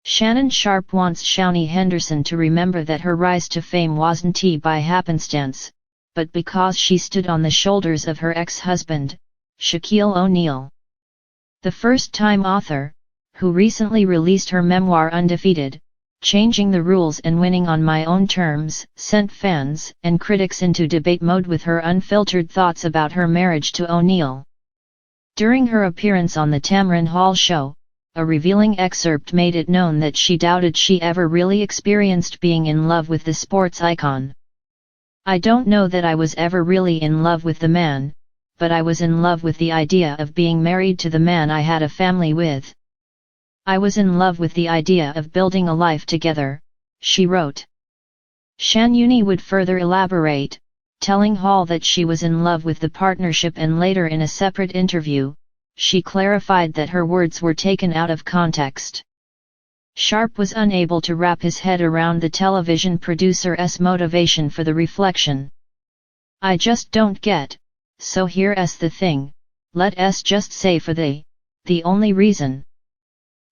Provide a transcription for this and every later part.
Shannon Sharpe wants Shaunie Henderson to remember that her rise to fame wasn't by happenstance, but because she stood on the shoulders of her ex-husband, Shaquille O'Neal. The first-time author, who recently released her memoir Undefeated, Changing the Rules and Winning on My Own Terms, sent fans and critics into debate mode with her unfiltered thoughts about her marriage to O'Neal. During her appearance on the Tamron Hall show, a revealing excerpt made it known that she doubted she ever really experienced being in love with the sports icon. "I don't know that I was ever really in love with the man, but I was in love with the idea of being married to the man I had a family with. I was in love with the idea of building a life together," she wrote. Shanunie would further elaborate, telling Hall that she was in love with the partnership, and later in a separate interview, she clarified that her words were taken out of context. Sharpe was unable to wrap his head around the television producer's motivation for the reflection. "I just don't get, so here's the thing, let's just say for the only reason.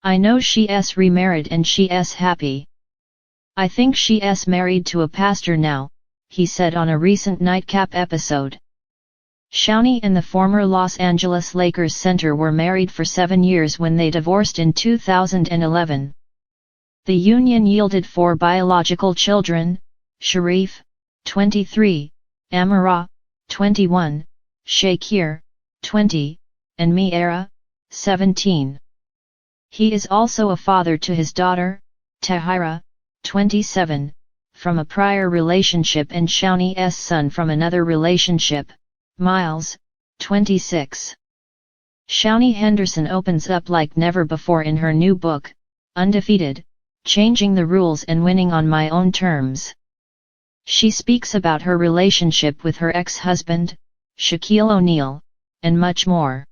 I know she's remarried and she's happy. I think she's married to a pastor now," he said on a recent Nightcap episode. Shaunie and the former Los Angeles Lakers center were married for 7 years when they divorced in 2011. The union yielded 4 biological children: Sharif, 23, Amara, 21, Shakir, 20, and Miera, 17. He is also a father to his daughter, Tahira, 27, from a prior relationship, and Shaunie's son from another relationship, Miles, 26. Shaunie Henderson opens up like never before in her new book, Undefeated, Changing the Rules and Winning on My Own Terms. She speaks about her relationship with her ex-husband, Shaquille O'Neal, and much more.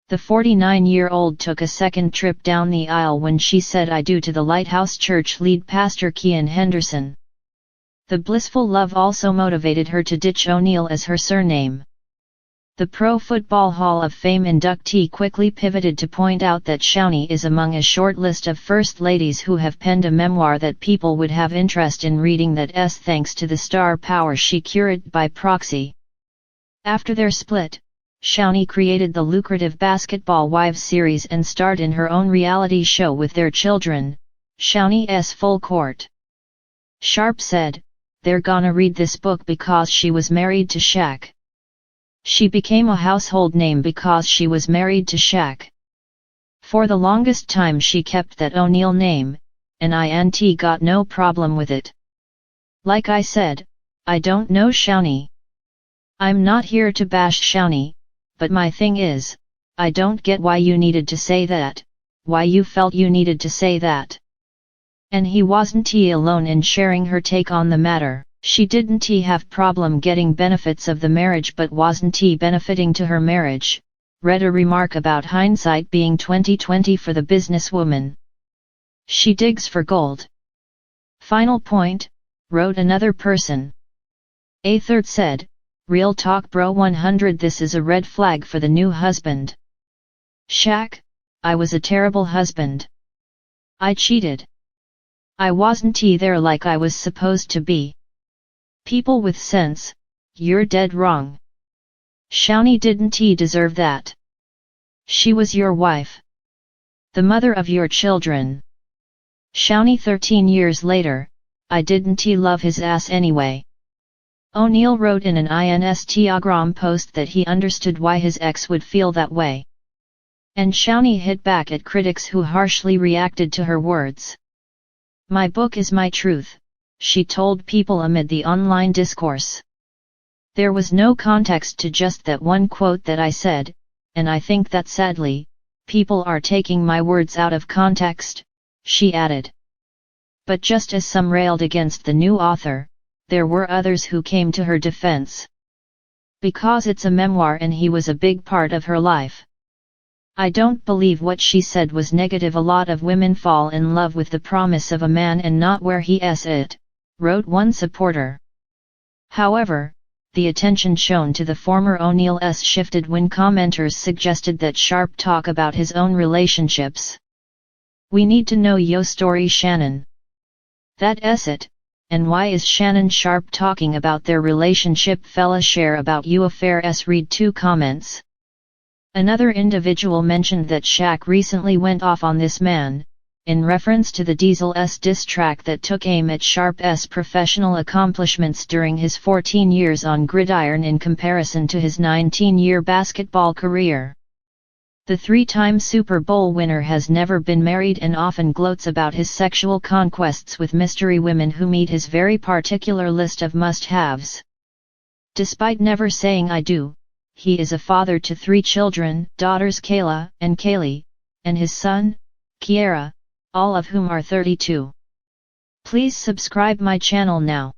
The 49-year-old took a second trip down the aisle when she said "I do" to the Lighthouse Church lead pastor Shanunie Henderson. The blissful love also motivated her to ditch O'Neal as her surname. The Pro Football Hall of Fame inductee quickly pivoted to point out that Shaunie is among a short list of first ladies who have penned a memoir that people would have interest in reading, that's thanks to the star power she curated by proxy. After their split, Shaunie created the lucrative Basketball Wives series and starred in her own reality show with their children, Shaunie's Full Court. Sharpe said, "They're gonna read this book because she was married to Shaq. She became a household name because she was married to Shaq. For the longest time she kept that O'Neal name, and INT got no problem with it. Like I said, I don't know Shaunie. I'm not here to bash Shaunie, but my thing is, I don't get why you needed to say that, why you felt you needed to say that." And he wasn't alone in sharing her take on the matter. She didn't have problem getting benefits of the marriage but wasn't benefiting to her marriage, read a remark about hindsight being 20/20 for the businesswoman. "She digs for gold. Final point," wrote another person. A third said, "Real talk bro 100, this is a red flag for the new husband. Shaq, I was a terrible husband. I cheated. I wasn't there like I was supposed to be. People with sense, you're dead wrong. Shaunie didn't deserve that. She was your wife. The mother of your children. Shaunie 13 years later, I didn't love his ass anyway." O'Neal wrote in an Instagram post that he understood why his ex would feel that way. And Shaunie hit back at critics who harshly reacted to her words. "My book is my truth," she told people amid the online discourse. "There was no context to just that one quote that I said, and I think that sadly, people are taking my words out of context," she added. But just as some railed against the new author, there were others who came to her defense. "Because it's a memoir and he was a big part of her life. I don't believe what she said was negative. A lot of women fall in love with the promise of a man and not where he is it," wrote one supporter. However, the attention shown to the former O'Neal's shifted when commenters suggested that Sharpe talk about his own relationships. We need to know yo story, Shannon. That's it. And why is Shannon Sharpe talking about their relationship? Fella share about you affairs. Read 2 comments. Another individual mentioned that Shaq recently went off on this man, in reference to the Diesel's diss track that took aim at Sharpe's professional accomplishments during his 14 years on gridiron in comparison to his 19-year basketball career. The 3-time Super Bowl winner has never been married and often gloats about his sexual conquests with mystery women who meet his very particular list of must-haves. Despite never saying I do, he is a father to 3 children, daughters Kayla and Kaylee, and his son, Kiara, all of whom are 32. Please subscribe my channel now.